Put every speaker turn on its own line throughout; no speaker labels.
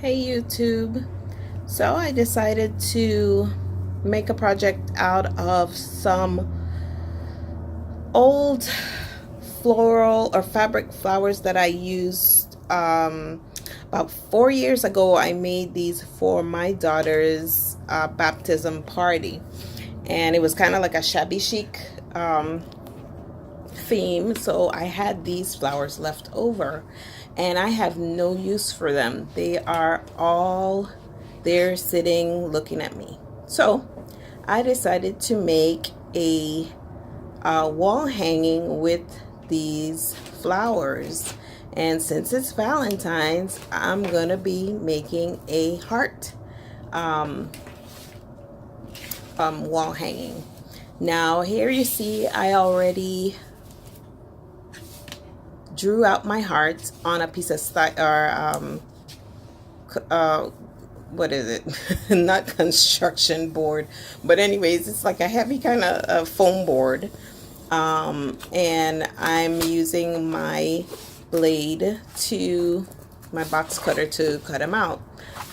Hey YouTube. So I decided to make a project out of some old floral or fabric flowers that I used about 4 years ago. I made these for my daughter's baptism party, and it was kind of like a shabby chic theme. So I had these flowers left over and I have no use for them. They are all there sitting looking at me. So I decided to make a wall hanging with these flowers. And since it's Valentine's, I'm gonna be making a heart wall hanging. Now here you see I already drew out my heart on a piece of what is it? Not construction board, but anyways, it's like a heavy kind of foam board. And I'm using my blade to my box cutter to cut them out.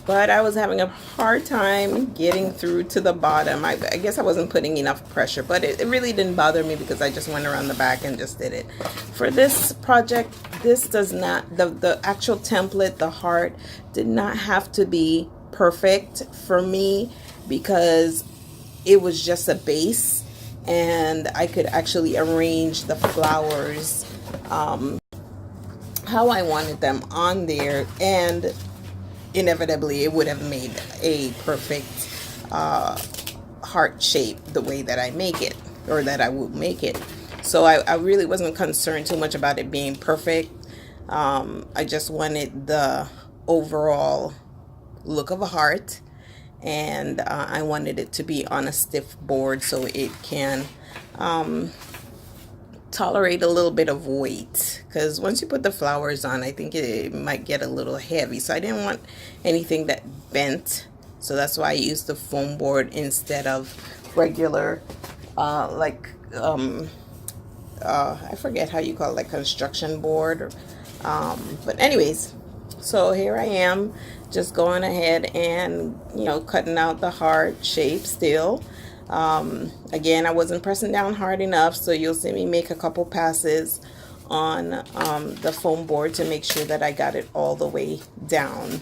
But I was having a hard time getting through to the bottom. I guess I wasn't putting enough pressure, but it really didn't bother me because I just went around the back and just did it. For this project, this does not, the actual template, the heart, did not have to be perfect for me because it was just a base and I could actually arrange the flowers how I wanted them on there, and inevitably it would have made a perfect heart shape the way that I make it, or that I would make it. So I really wasn't concerned too much about it being perfect. I just wanted the overall look of a heart, and I wanted it to be on a stiff board so it can tolerate a little bit of weight, because once you put the flowers on, I think it might get a little heavy. So I didn't want anything that bent, so that's why I used the foam board instead of regular I forget how you call it, like construction board, or, but anyways, so here I am just going ahead and cutting out the heart shape still. Again, I wasn't pressing down hard enough, so you'll see me make a couple passes on the foam board to make sure that I got it all the way down.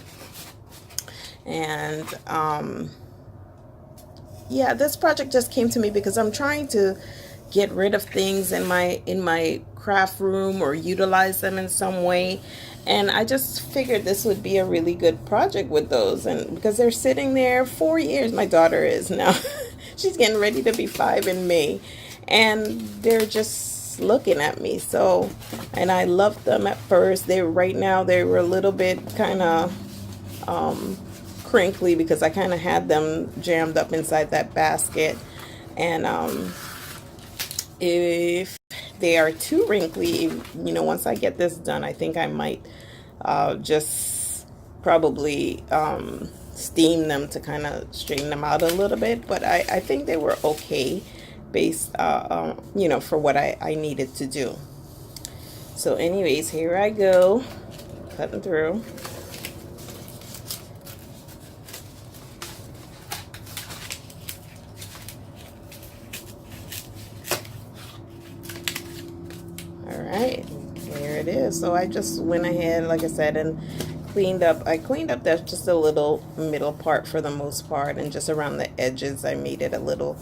And yeah, this project just came to me because I'm trying to get rid of things in my craft room or utilize them in some way, and I just figured this would be a really good project with those. And because they're sitting there 4 years, my daughter is now she's getting ready to be 5 in May, and they're just looking at me. So, and I loved them at first. Right now they were a little bit kind of crinkly because I kind of had them jammed up inside that basket. And if they are too wrinkly, once I get this done, I think I might just probably steam them to kind of straighten them out a little bit. But I think they were okay based for what I needed to do. So anyways, here I go, cutting through. Alright, here it is. So I just went ahead, like I said, and I cleaned up that just a little middle part for the most part, and just around the edges I made it a little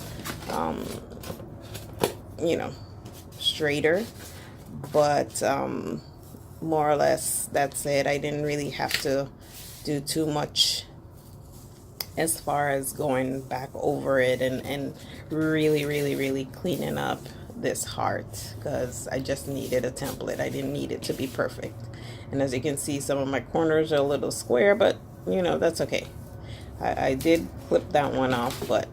straighter, but more or less that's it. I didn't really have to do too much as far as going back over it and really cleaning up this heart, because I just needed a template. I didn't need it to be perfect. And as you can see, some of my corners are a little square, but that's okay. I did clip that one off, but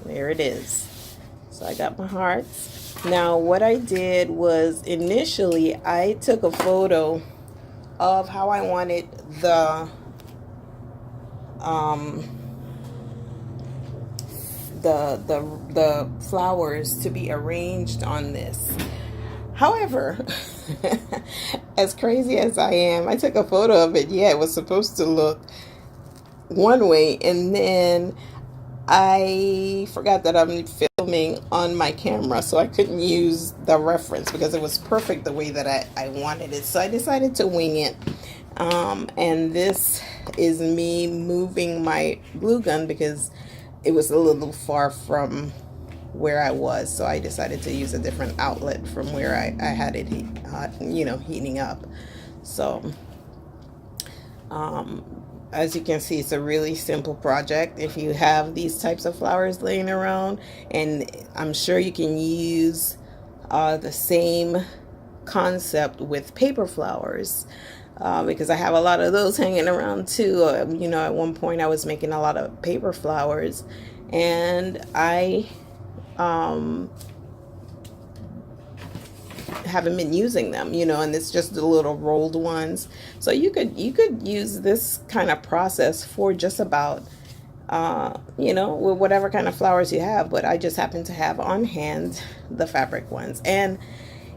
there it is. So I got my hearts. Now what I did was, initially I took a photo of how I wanted the flowers to be arranged on this. However, as crazy as I am, I took a photo of it. Yeah, it was supposed to look one way, and then I forgot that I'm filming on my camera, so I couldn't use the reference because it was perfect the way that I wanted it. So I decided to wing it. And this is me moving my glue gun because it was a little far from where I was. So I decided to use a different outlet from where I had it, heating up. So as you can see, it's a really simple project. If you have these types of flowers laying around, and I'm sure you can use the same concept with paper flowers, because I have a lot of those hanging around too. At one point I was making a lot of paper flowers, and I haven't been using them, and it's just the little rolled ones. So you could use this kind of process for just about with whatever kind of flowers you have. But I just happen to have on hand the fabric ones. And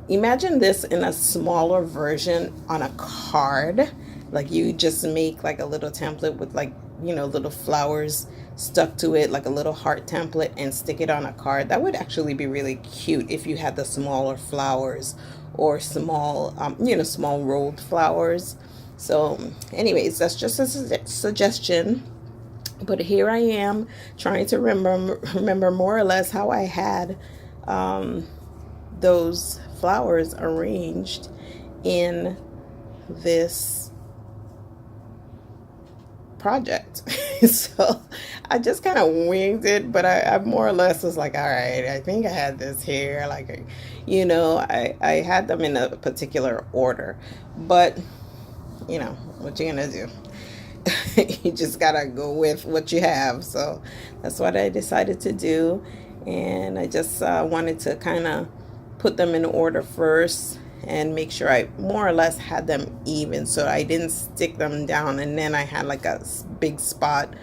imagine this in a smaller version on a card. Like you just make like a little template with like little flowers stuck to it, like a little heart template, and stick it on a card. That would actually be really cute if you had the smaller flowers or small small rolled flowers. So anyways, that's just a suggestion. But here I am trying to remember more or less how I had those flowers arranged in this project. So I just kind of winged it, but I more or less was like, all right, I think I had this here. Like, I had them in a particular order, but what you gonna do? You just gotta go with what you have. So that's what I decided to do. And I just wanted to kind of put them in order first and make sure I more or less had them even, so I didn't stick them down and then I had like a big spot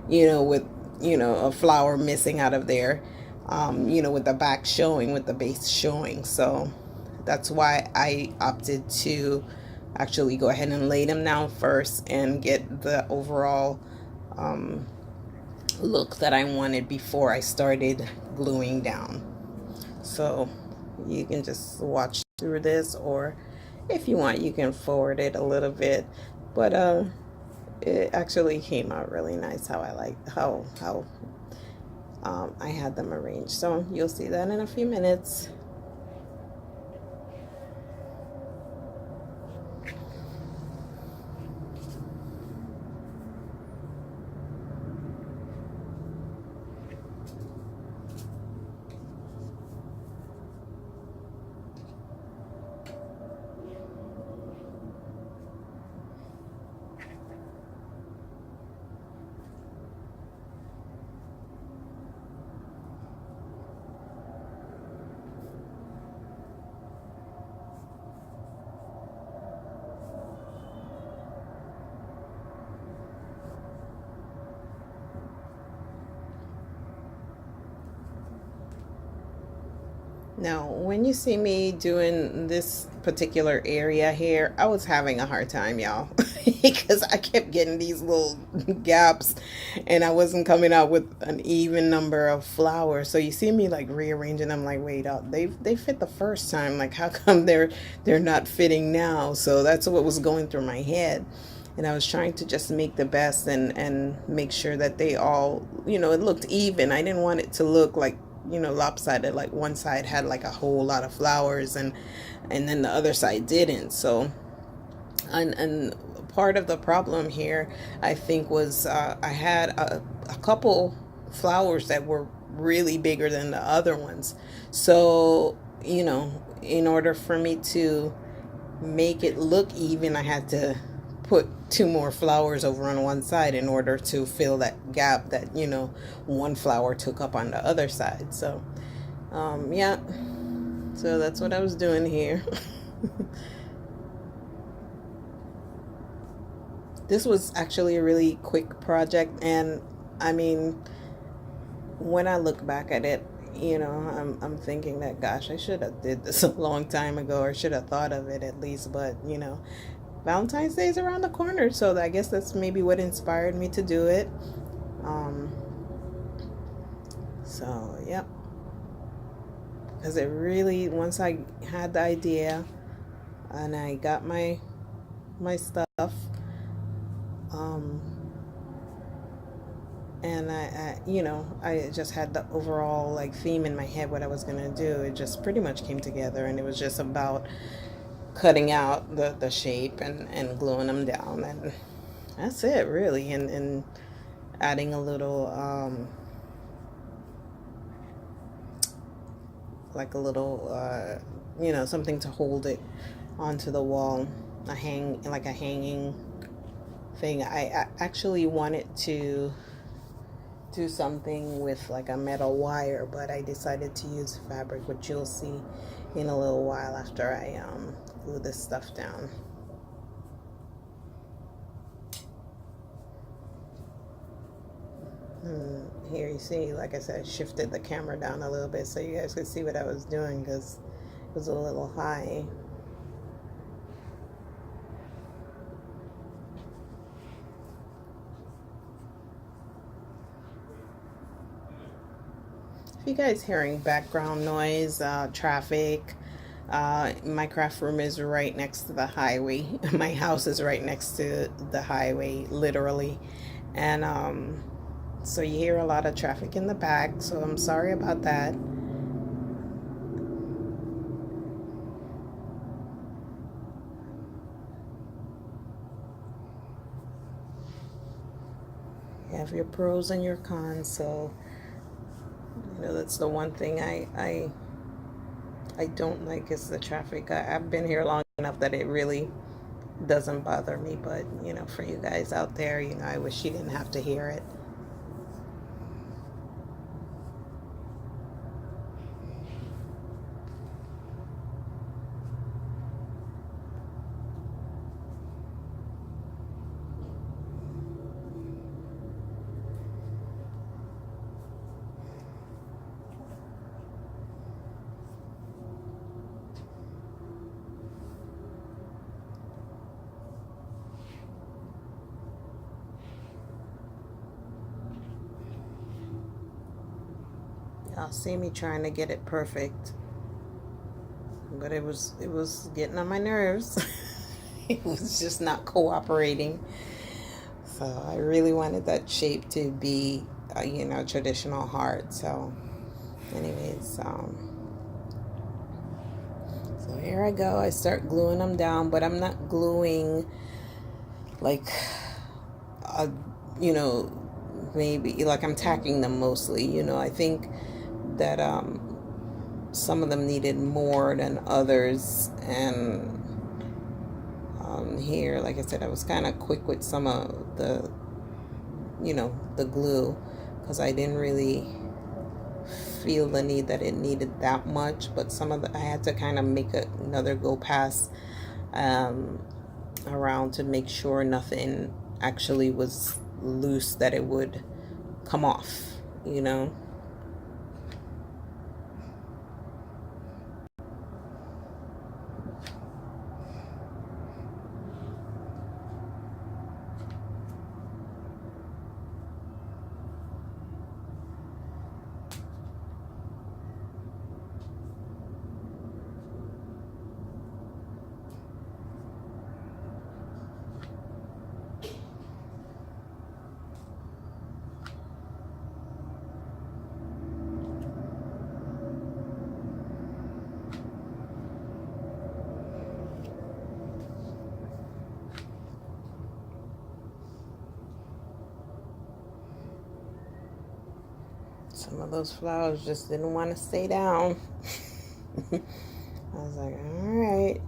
with a flower missing out of there, with the back showing, with the base showing. So that's why I opted to actually go ahead and lay them down first and get the overall look that I wanted before I started gluing down. So you can just watch through this, or if you want you can forward it a little bit, but it actually came out really nice how I like how I had them arranged. So you'll see that in a few minutes. Now, when you see me doing this particular area here, I was having a hard time, y'all, because I kept getting these little gaps and I wasn't coming out with an even number of flowers. So you see me like rearranging them, like, wait up, they fit the first time. Like, how come they're not fitting now? So that's what was going through my head. And I was trying to just make the best and make sure that they all, it looked even. I didn't want it to look like lopsided, like one side had like a whole lot of flowers and then the other side didn't. So and part of the problem here, I think, was I had a couple flowers that were really bigger than the other ones. So in order for me to make it look even, I had to put two more flowers over on one side in order to fill that gap that one flower took up on the other side. So yeah, so that's what I was doing here. This was actually a really quick project, and I mean, when I look back at it, you know, I'm thinking that, gosh, I should have did this a long time ago, or should have thought of it at least. But you know, Valentine's Day is around the corner, so I guess that's maybe what inspired me to do it. Um, so yep, because it really, once I had the idea and I got my stuff, um, and you know, I just had the overall like theme in my head what I was gonna do. It just pretty much came together, and it was just about cutting out the shape and gluing them down, and that's it really. And adding a little like a little you know, something to hold it onto the wall, a hanging thing. I actually wanted to do something with like a metal wire, but I decided to use fabric, which you'll see in a little while after I glue this stuff down. Here you see, like I said, I shifted the camera down a little bit so you guys could see what I was doing, because it was a little high. If you guys hearing background noise, traffic, my craft room is right next to the highway. My house is right next to the highway, literally. And so you hear a lot of traffic in the back, so I'm sorry about that. You have your pros and your cons, so you know that's the one thing I don't like is the traffic. I've been here long enough that it really doesn't bother me, but you know, for you guys out there, you know, I wish you didn't have to hear it. Y'all see me trying to get it perfect, but it was getting on my nerves. It was just not cooperating. So I really wanted that shape to be, you know, traditional heart. So, anyways, so here I go. I start gluing them down, but I'm not gluing like, a, you know, maybe like I'm tacking them mostly. You know, I think that some of them needed more than others, and here, like I said, I was kind of quick with some of the, you know, the glue, because I didn't really feel the need that it needed that much. But some of the, I had to kind of make another go pass um, around to make sure nothing actually was loose, that it would come off, you know. Some of those flowers just didn't want to stay down. I was like, all right.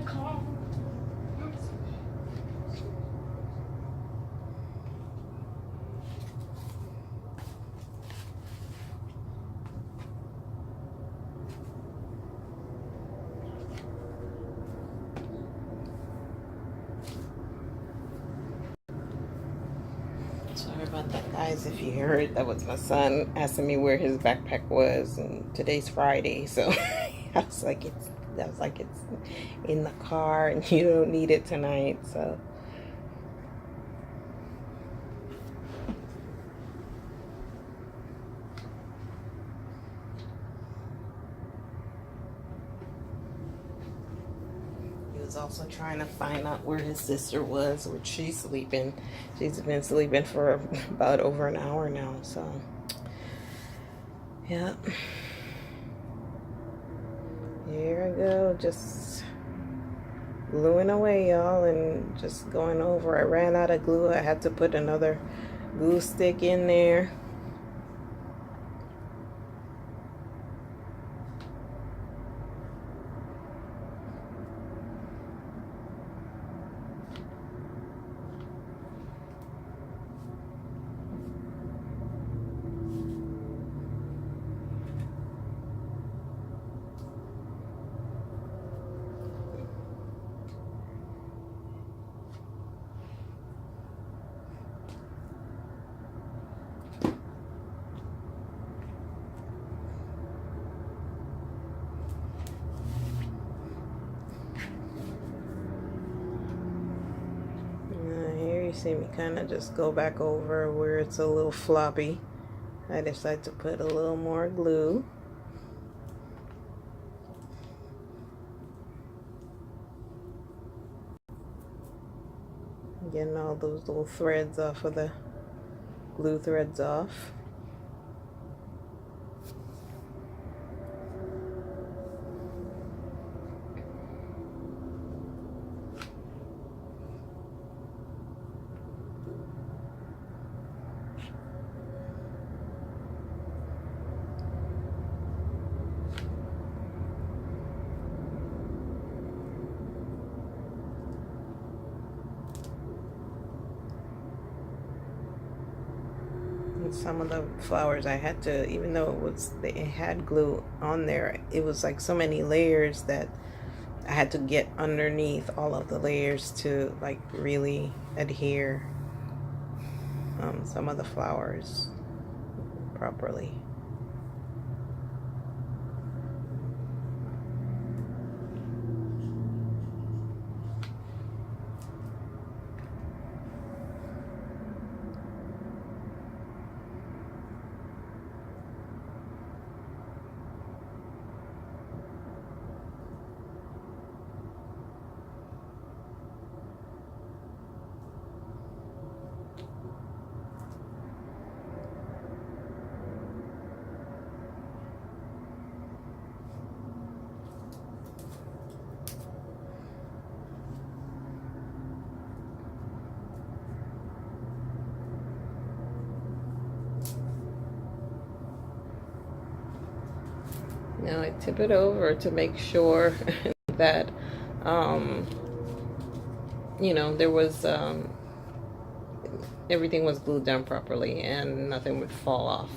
Sorry about that, guys. If you heard, that was my son asking me where his backpack was, and today's Friday, so I was like it's in the car, and you don't need it tonight. So he was also trying to find out where his sister was, which she's sleeping. She's been sleeping for about over an hour now. So yeah. Here I go, just gluing away, y'all, and just going over. I ran out of glue. I had to put another glue stick in there. You see me kind of just go back over where it's a little floppy. I decided to put a little more glue. Getting all those little threads off of the glue threads off. Some of the flowers I had to, even though it had glue on there, it was like so many layers that I had to get underneath all of the layers to like really adhere some of the flowers properly. Now I tip it over to make sure that, you know, there was, everything was glued down properly and nothing would fall off.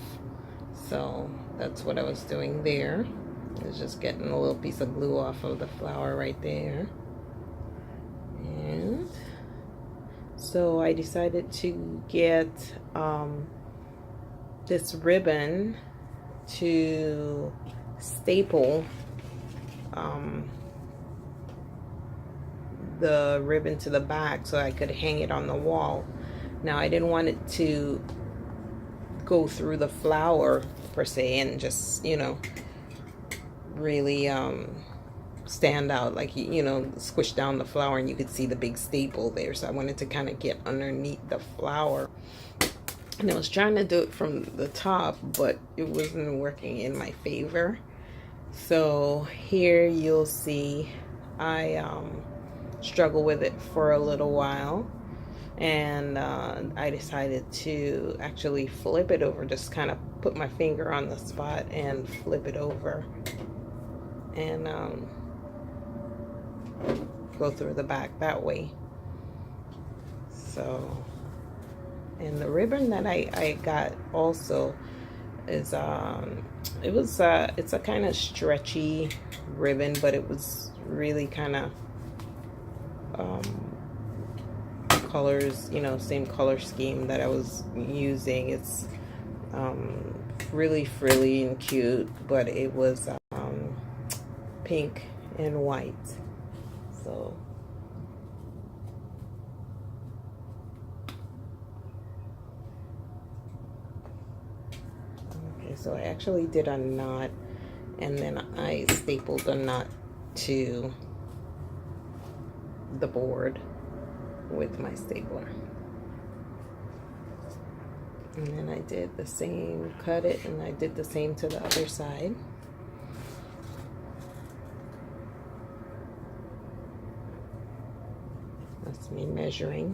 So that's what I was doing there. I was just getting a little piece of glue off of the flower right there. And so I decided to get this ribbon to staple the ribbon to the back so I could hang it on the wall. Now I didn't want it to go through the flower per se and just, you know, really stand out, like, you know, squish down the flower and you could see the big staple there. So I wanted to kind of get underneath the flower, and I was trying to do it from the top, but it wasn't working in my favor. So here you'll see I struggle with it for a little while, and I decided to actually flip it over, just kind of put my finger on the spot and flip it over, and go through the back that way. So, and the ribbon that I got also is it's a kind of stretchy ribbon, but it was really kind of colors, you know, same color scheme that I was using. It's really frilly and cute, but it was pink and white. So okay, so I actually did a knot, and then I stapled a knot to the board with my stapler. And then I did the same, cut it, and I did the same to the other side. That's me measuring.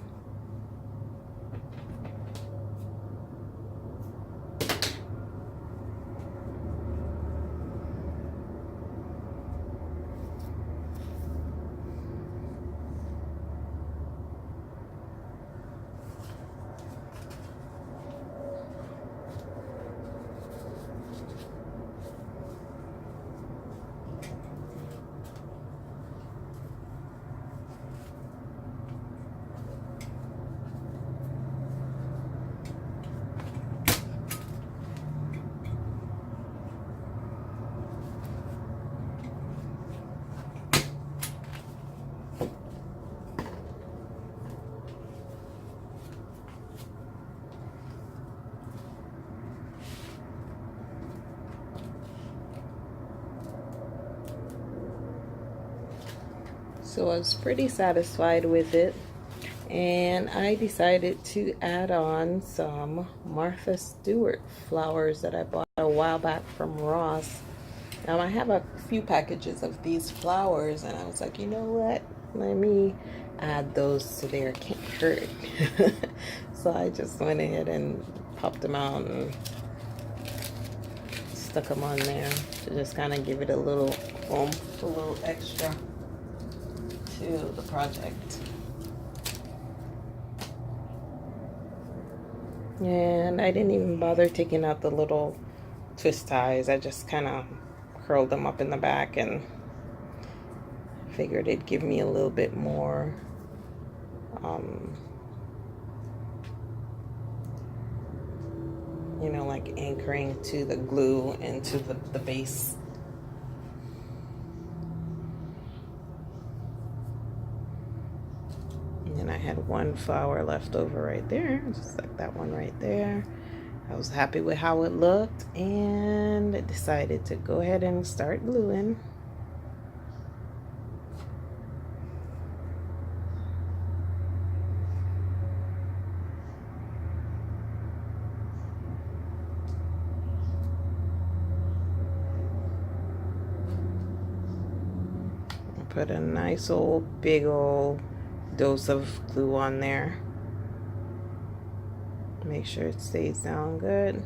So I was pretty satisfied with it, and I decided to add on some Martha Stewart flowers that I bought a while back from Ross. Now I have a few packages of these flowers, and I was like, you know what? Let me add those to there. Can't hurt. So I just went ahead and popped them out and stuck them on there to just kind of give it a little oomph, a little extra to the project. And I didn't even bother taking out the little twist ties. I just kind of curled them up in the back and figured it'd give me a little bit more you know, like anchoring to the glue and to the base. And I had one flower left over right there, just like that one right there. I was happy with how it looked, and I decided to go ahead and start gluing. I put a nice old big old dose of glue on there. Make sure it stays down good.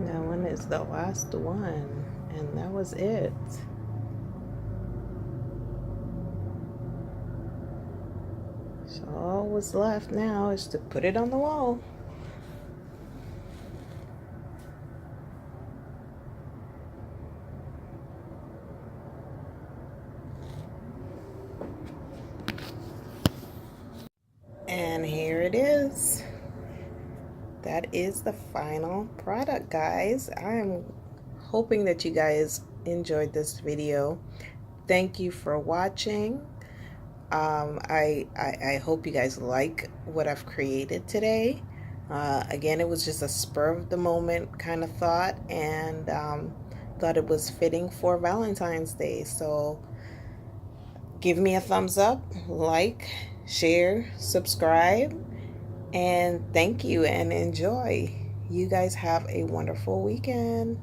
That one is the last one, and that was it. So all was left now is to put it on the wall. And here it is. That is the final product, guys. I'm hoping that you guys enjoyed this video. Thank you for watching. I hope you guys like what I've created today. Again, it was just a spur of the moment kind of thought, and thought it was fitting for Valentine's Day. So give me a thumbs up, like, share, subscribe, and thank you and enjoy. You guys have a wonderful weekend.